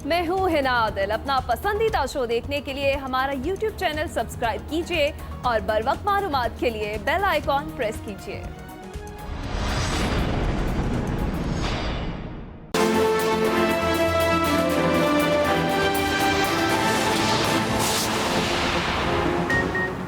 मैं हूँ हिना आदिल। अपना पसंदीदा शो देखने के लिए हमारा YouTube चैनल सब्सक्राइब कीजिए और बर वक्त मालूमात के लिए बेल आइकॉन प्रेस कीजिए।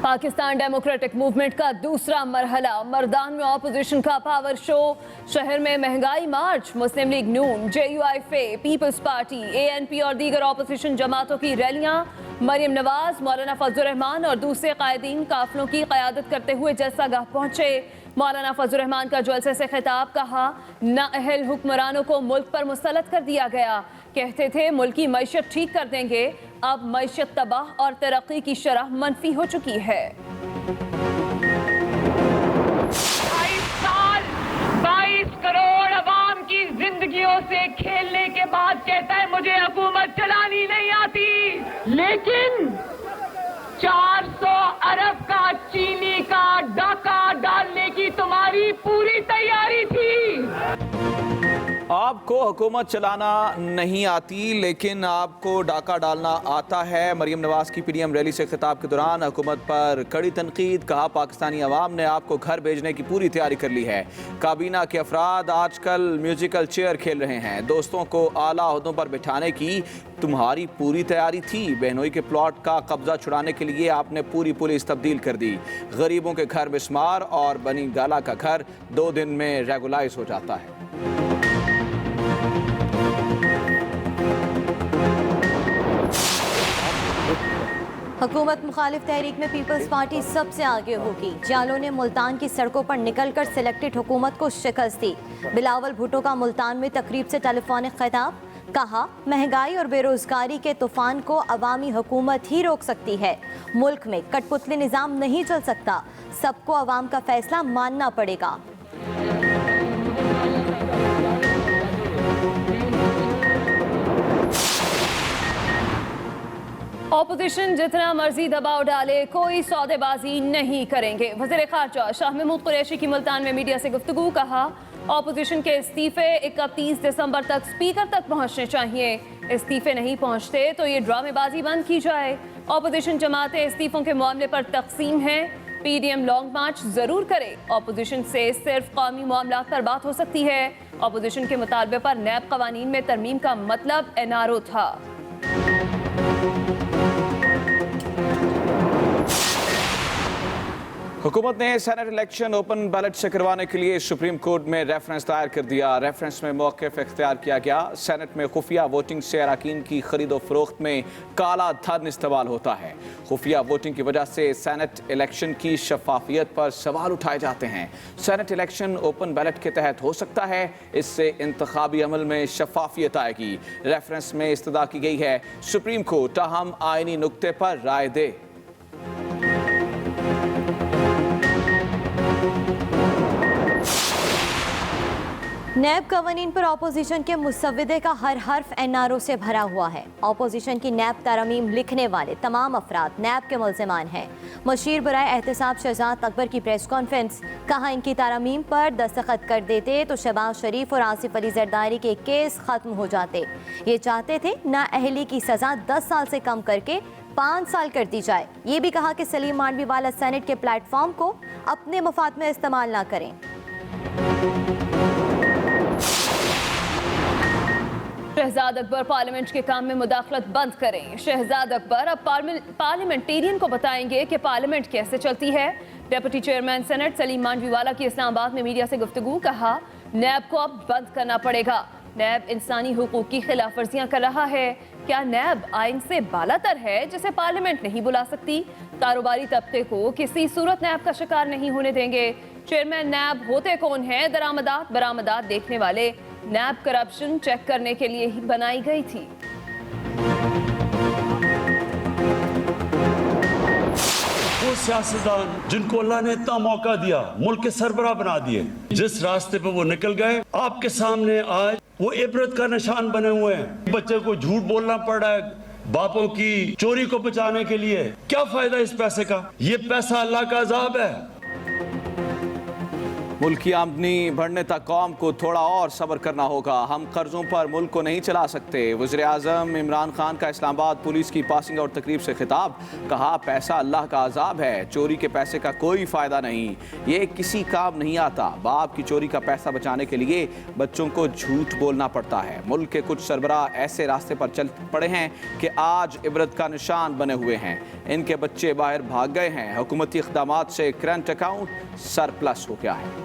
पाकिस्तान डेमोक्रेटिक मूवमेंट का दूसरा मरहला, मर्दान में ऑपोजिशन का पावर शो। शहर में महंगाई मार्च, मुस्लिम लीग नून, JUIFA, पीपल्स पार्टी, ANP और दीगर ऑपोजिशन जमातों की रैलियां। मरियम नवाज, मौलाना फजलुर रहमान और दूसरे कायदीन काफिलों की क़यादत करते हुए जलसागाह पहुंचे। मौलाना फजलुर रहमान का जलसे से खिताब, कहा नाअहल हुक्मरानों को मुल्क पर मुसल्लत कर दिया गया। कहते थे मुल्क की मईशत ठीक कर देंगे, अब मईशत तबाह और तरक्की की शरह मनफी हो चुकी है। 22 करोड़ अवाम की जिंदगियों से खेलने के बाद कहता है मुझे हुकूमत चलानी नहीं आती, लेकिन 400 अरब का चीनी का डाका डालने की तुम्हारी पूरी तैयारी थी। आपको हुकूमत चलाना नहीं आती, लेकिन आपको डाका डालना आता है। मरियम नवाज की PDM रैली से खिताब के दौरान हुकूमत पर कड़ी तनकीद, कहा पाकिस्तानी अवाम ने आपको घर भेजने की पूरी तैयारी कर ली है। काबीना के अफराद आजकल म्यूजिकल चेयर खेल रहे हैं, दोस्तों को आला ओहदों पर बिठाने की तुम्हारी पूरी तैयारी थी। बहनोई के प्लॉट का कब्जा छुड़ाने के लिए आपने पूरी पुलिस तब्दील कर दी। गरीबों के घर बिस्मार और बनी गाला का घर 2 दिन में रेगुलाइज हो जाता है। हुकूमत मुखालिफ तहरीक में पीपल्स पार्टी सबसे आगे होगी। जालों ने मुल्तान की सड़कों पर निकलकर सिलेक्टेड हुकूमत को शिकस्त दी। बिलावल भुट्टो का मुल्तान में तकरीब से टेलीफोनिक खिताब, कहा महंगाई और बेरोजगारी के तूफान को अवामी हुकूमत ही रोक सकती है। मुल्क में कठपुतली निज़ाम नहीं चल सकता, सबको अवाम का फैसला मानना पड़ेगा। ऑपोजिशन जितना मर्जी दबाव डाले कोई सौदेबाजी नहीं करेंगे। वज़ीर ख़ारजा शाह महमूद कुरैशी की मुल्तान में मीडिया से गुफ्तगू, कहा ऑपोजिशन के इस्तीफे 31 दिसंबर तक स्पीकर तक पहुंचने चाहिए। इस्तीफे नहीं पहुंचते तो ये ड्रामेबाजी बंद की जाए। ऑपोजिशन जमातें इस्तीफों के मामले पर तकसीम हैं, PDM लॉन्ग मार्च जरूर करे। ऑपोजिशन से सिर्फ कौमी मामलात पर बात हो सकती है। ऑपोजिशन के मुतालबे पर नैब कवानीन में तरमीम का मतलब NRO था। हुकूमत ने सेनेट इलेक्शन ओपन बैलेट से करवाने के लिए सुप्रीम कोर्ट में रेफरेंस दायर कर दिया। रेफरेंस में मौक़िफ़ इख्तियार किया गया। सेनेट में खुफिया वोटिंग से अराकीन की खरीदो फरोख्त में काला धन इस्तेमाल होता है। खुफिया वोटिंग की वजह से सेनेट इलेक्शन की शफाफियत पर सवाल उठाए जाते हैं। सेनेट इलेक्शन ओपन बैलेट के तहत हो सकता है, इससे इंतखाबी अमल में शफाफियत आएगी। रेफरेंस में इस्तदा की गई है सुप्रीम कोर्ट ताहम आइनी नुक्ते पर राय दे। नैब कवानीन पर ऑपोजिशन के मुसव्विदे का हर हर्फ NRO से भरा हुआ है। ऑपोजिशन की नैब तरमीम लिखने वाले तमाम अफराद नैब के मुल्ज़िमान हैं। मशीर बराए एहतसाब शहजाद अकबर की प्रेस कॉन्फ्रेंस, कहा इनकी तरमीम पर दस्तखत कर देते तो शहबाज शरीफ और आसिफ अली जरदारी के केस ख़त्म हो जाते। ये चाहते थे नाअहली की सज़ा 10 साल से कम करके 5 साल कर दी जाए। ये भी कहा कि सलीम मांडवी वाला सेनेट के प्लेटफॉर्म को अपने मफाद में इस्तेमाल ना करें। शहजाद अकबर पार्लियामेंट के काम में मुदाखलत बंद करें। शहजाद अकबर अब पार्लियामेंटेरियन को बताएंगे कि पार्लियामेंट कैसे चलती है। Deputy chairman senate Salim Mandviwalla वाला की इस्लामाबाद में मीडिया से गुफ्तगू, कहा नैब को अब बंद करना पड़ेगा। नैब इंसानी हुकूक की खिलाफ वर्जियां कर रहा है। क्या नैब आइन से बालातर है जिसे पार्लियामेंट नहीं बुला सकती? कारोबारी तबके को किसी सूरत नैब का शिकार नहीं होने देंगे। चेयरमैन नैब होते कौन है? दरामदात बरामदात देखने वाले। नैब करप्शन चेक करने के लिए ही बनाई गई थी। वो सियासतदान जिनको अल्लाह ने इतना मौका दिया, मुल्क के सरबराह बना दिए, जिस रास्ते पे वो निकल गए आपके सामने आज वो इबरत का निशान बने हुए हैं। बच्चे को झूठ बोलना पड़ रहा है बापों की चोरी को बचाने के लिए। क्या फायदा इस पैसे का? ये पैसा अल्लाह का अजाब है। मुल्क की आमदनी बढ़ने तक कौम को थोड़ा और सब्र करना होगा। हम कर्जों पर मुल्क को नहीं चला सकते। वज़ीर आज़म इमरान खान का इस्लामाबाद पुलिस की पासिंग आउट तकरीब से खिताब। कहा, पैसा अल्लाह का अजाब है, चोरी के पैसे का कोई फ़ायदा नहीं, ये किसी काम नहीं आता। बाप की चोरी का पैसा बचाने के लिए बच्चों को झूठ बोलना पड़ता है। मुल्क के कुछ सरबराह ऐसे रास्ते पर चल पड़े हैं कि आज इबरत का निशान बने हुए हैं। इनके बच्चे बाहर भाग गए हैं। हुकूमती इक़दामात से करंट अकाउंट सरप्लस हो गया है।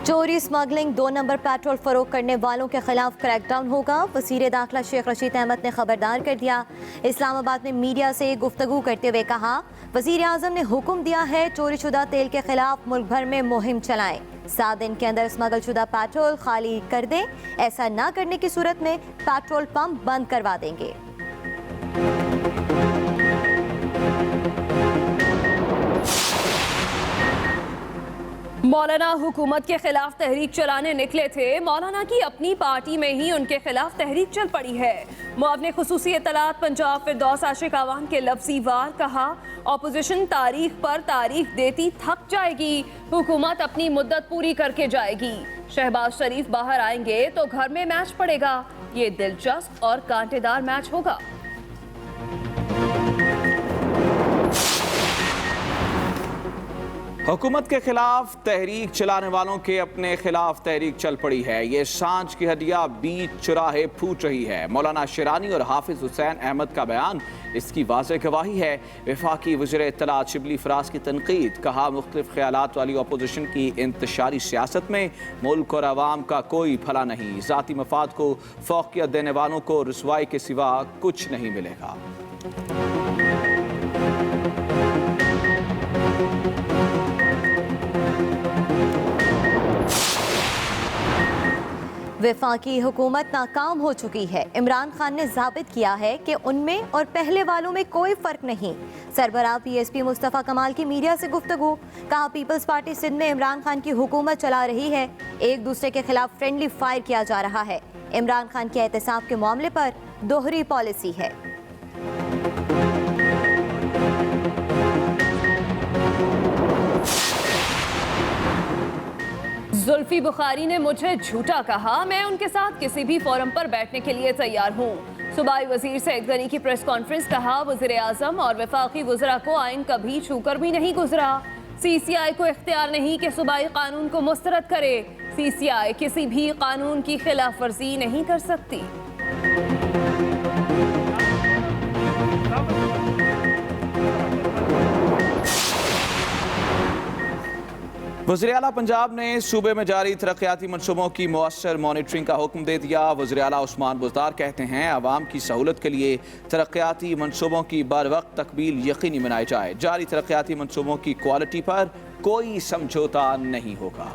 चोरी, स्मगलिंग, 2 नंबर पेट्रोल फरोख्त करने वालों के खिलाफ क्रैकडाउन होगा। वज़ीर दाखिला शेख रशीद अहमद ने खबरदार कर दिया। इस्लामाबाद में मीडिया से गुफ्तगू करते हुए कहा, वज़ीर आज़म ने हुक्म दिया है चोरी शुदा तेल के खिलाफ मुल्क भर में मुहिम चलाएं। 7 दिन के अंदर स्मगल शुदा पेट्रोल खाली कर दें। ऐसा ना करने की सूरत में पेट्रोल पंप बंद करवा देंगे। मौलाना हुकूमत के खिलाफ तहरीक चलाने निकले थे। मौलाना की अपनी पार्टी में ही उनके खिलाफ तहरीक चल पड़ी है। मुआवने खुसूसी इत्तलात पंजाब फिरदौस आशिक आवान के लफ्जी वार। कहा, ऑपोजिशन तारीख पर तारीख देती थक जाएगी, हुकूमत अपनी मुद्दत पूरी करके जाएगी। शहबाज शरीफ बाहर आएंगे तो घर में मैच पड़ेगा। ये दिलचस्प और कांटेदार मैच होगा। हुकूमत के खिलाफ तहरीक चलाने वालों के अपने खिलाफ तहरीक चल पड़ी है। ये सांझ की हड्डियां बीच चुराहे फूट रही है। मौलाना शिरानी और हाफिज हुसैन अहमद का बयान इसकी वाज़ेह गवाही है। वफाकी वज़ीर इत्तलात शिबली फराज की तनकीद। कहा, मुख्तलिफ ख्यालात वाली अपोजिशन की इंतशारी सियासत में मुल्क और आवाम का कोई भला नहीं। ज़ाती मफाद को फौकियत देने वालों को रुसवाई के सिवा कुछ नहीं मिलेगा। वफाकी हुकूमत नाकाम हो चुकी है। इमरान खान ने साबित किया है कि उनमें और पहले वालों में कोई फ़र्क नहीं। सरबराह PSP मुस्तफ़ा कमाल की मीडिया से गुफ्तगू। कहा, पीपल्स पार्टी सिंध में इमरान खान की हुकूमत चला रही है। एक दूसरे के खिलाफ फ्रेंडली फायर किया जा रहा है। इमरान खान के एहतसाब के मामले पर दोहरी पॉलिसी है। जुल्फी बुखारी ने मुझे झूठा कहा। मैं उनके साथ किसी भी फोरम पर बैठने के लिए तैयार हूँ। सूबाई वजीर सईद गनी की प्रेस कॉन्फ्रेंस। कहा, वज़ीर आज़म और वफाकी वज़रा को आइन कभी छूकर भी नहीं गुजरा। CCI को इख्तियार नहीं कि सूबाई कानून को मुस्तरद करे। CCI किसी भी कानून की खिलाफ वर्जी नहीं कर सकती। वज़ीर आला पंजाब ने सूबे में जारी तरक्याती मनसूबों की मौसर मॉनिटरिंग का हुक्म दे दिया। वज़ीर आला उस्मान बुज़दार कहते हैं, आवाम की सहूलत के लिए तरक्याती मनसूबों की बर वक्त तकमील यकीनी बनाई जाए। जारी तरक्याती मनसूबों की क्वालिटी पर कोई समझौता नहीं होगा।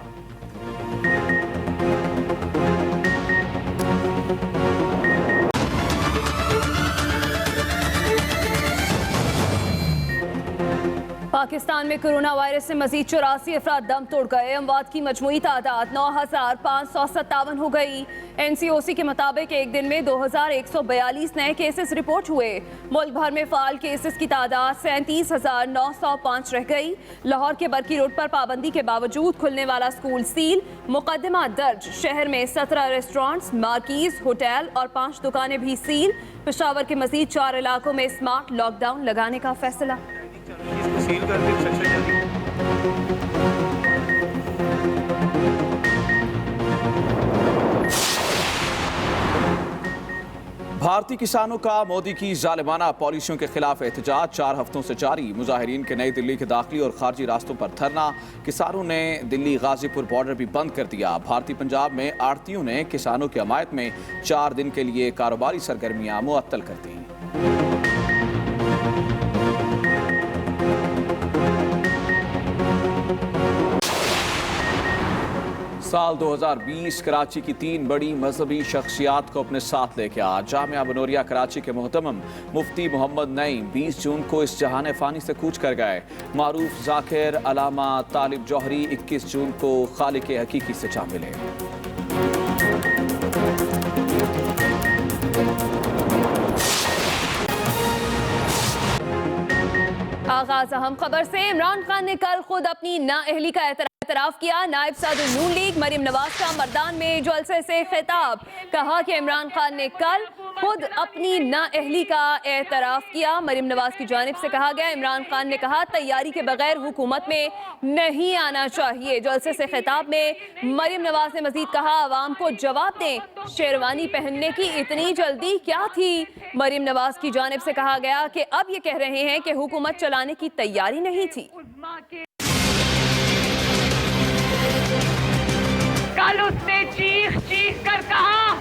पाकिस्तान में कोरोना वायरस से मजीद 84 अफराद दम तोड़ गए। अमवात की मजमूई तादाद 9,557 हो गई। NCOC के मुताबिक एक दिन में 2,142 नए केसेस रिपोर्ट हुए। मुल्क भर में फाल केसेस की तादाद 37,905 रह गई। लाहौर के बरकी रोड पर पाबंदी के बावजूद खुलने वाला स्कूल सील। मुकदमा दर्ज। शहर में 17 रेस्टोरेंट्स, मार्कीज, होटल और 5 दुकानें भी सील। पेशावर के मजीद 4 इलाकों में स्मार्ट लॉकडाउन लगाने का फैसला। भारतीय किसानों का मोदी की जालिमाना पॉलिसियों के खिलाफ एहतजाज 4 हफ्तों से जारी। मुजाहिरीन के नई दिल्ली के दाखिली और खारजी रास्तों पर धरना। किसानों ने दिल्ली गाजीपुर बॉर्डर भी बंद कर दिया। भारतीय पंजाब में आड़तियों ने किसानों की हमायत में 4 दिन के लिए कारोबारी सरगर्मियां मुअत्तल कर दी। साल 2020 कराची की 3 बड़ी मजहबी शख्सियात को अपने साथ लेके आ। जामिया बनोरिया कराची के मोहतरम मुफ्ती मोहम्मद नईम 20 जून को इस जहान फ़ानी से कूच कर गए। मारूफ जाकिर अलामा तालिब जौहरी 21 जून को खालिक हकीकी से जा मिले। आगाज अहम खबर से। इमरान खान ने कल खुद अपनी नाअहली का एतराफ किया। नायब सदर नून लीग मरियम नवाज का मर्दान में जलसे से खिताब, कहा कि इमरान खान ने कल खुद अपनी नाअहली का एतराफ किया। मरियम नवाज की जानिब से कहा गया, इमरान खान ने कहा तैयारी के बगैर हुकूमत में नहीं आना चाहिए। जलसे से खिताब में मरियम नवाज ने मजीद कहा, आवाम को जवाब दें, शेरवानी पहनने की इतनी जल्दी क्या थी। मरियम नवाज की जानिब से कहा गया कि अब ये कह रहे हैं कि हुकूमत चलाने की तैयारी नहीं थी। कल उसने चीख चीख कर कहा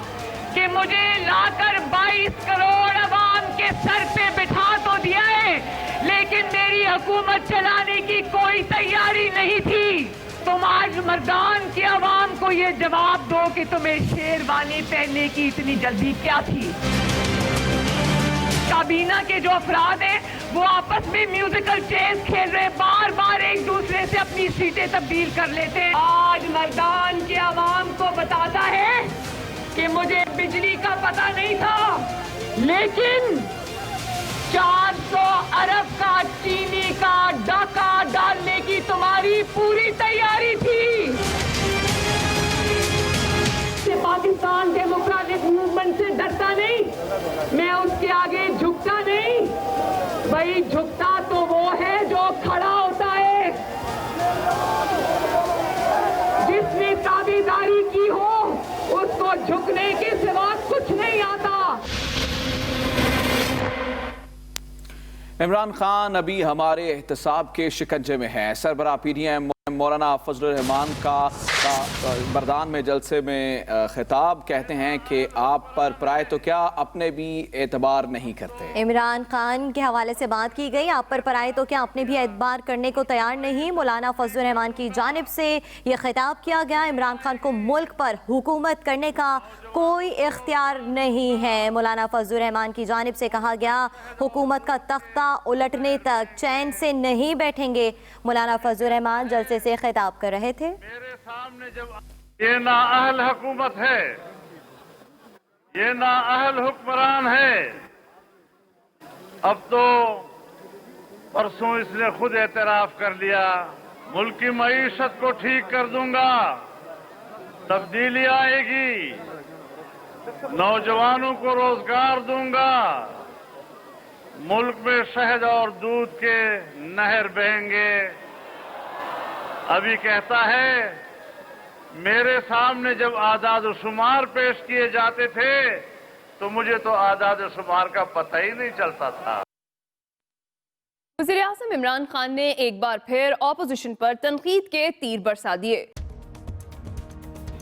कि मुझे लाकर 22 करोड़ अवाम के सर पे बिठा तो दिया है, लेकिन मेरी हुकूमत चलाने की कोई तैयारी नहीं थी। तुम आज मर्दान की आवाम को ये जवाब दो कि तुम्हें शेरवानी पहनने की इतनी जल्दी क्या थी। काबीना के जो अफराद हैं वो आपस में म्यूजिकल चेस खेल रहे, बार बार एक दूसरे से अपनी सीटें तब्दील कर लेते हैं। आज मर्दान के आवाम को बताता है कि मुझे बिजली का पता नहीं था, लेकिन 400 अरब का चीनी का डाका डालने की तुम्हारी पूरी तैयारी थी। पाकिस्तान डेमोक्रेटिक मूवमेंट से डरता नहीं, मैं उसके आगे झुकता नहीं। भाई झुकता तो वो है जो खड़ा होता है, जिसने ताबेदारी की हो उसको झुकने के सिवा कुछ नहीं आता। इमरान खान अभी हमारे एहतसाब के शिकंजे में है। सरबराह पीडीएम मौलाना फजलुर रहमान का मर्दान में जलसे में खिताब, कहते हैं कि आप पर पराए तो क्या अपने भी एतबार नहीं करते। इमरान खान के हवाले से बात की गई, आप पर पराए तो क्या अपने भी एतबार करने को तैयार नहीं। मौलाना फजलुर रहमान की जानिब से ये खिताब किया गया। इमरान खान को मुल्क पर हुकूमत करने का कोई इख्तियार नहीं है। मौलाना फजलुर रहमान की जानिब से कहा गया, हुकूमत का तख्ता उलटने तक चैन से नहीं बैठेंगे। मौलाना फजलुर रहमान जलसे से खिताब कर रहे थे। मेरे सामने जब ये नाअहल हुकूमत है, ये नाअहल हुक्मरान है, अब तो परसों इसने खुद एतराफ कर लिया, मुल्क की मईशत को ठीक कर दूंगा, तब्दीली आएगी, नौजवानों को रोजगार दूंगा, मुल्क में शहद और दूध के नहर बहेंगे। अभी कहता है मेरे सामने जब आदाद शुमार पेश किए जाते थे तो मुझे तो आदाद शुमार का पता ही नहीं चलता था। वज़ीर-ए-आज़म इमरान खान ने एक बार फिर ऑपोजिशन पर तनकीद के तीर बरसा दिए।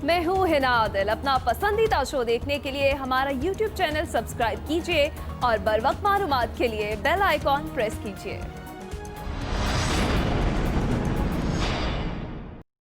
मैं हूँ हिना आदिल। अपना पसंदीदा शो देखने के लिए हमारा YouTube चैनल सब्सक्राइब कीजिए और बर वक्त मालूमात के लिए बेल आइकॉन प्रेस कीजिए।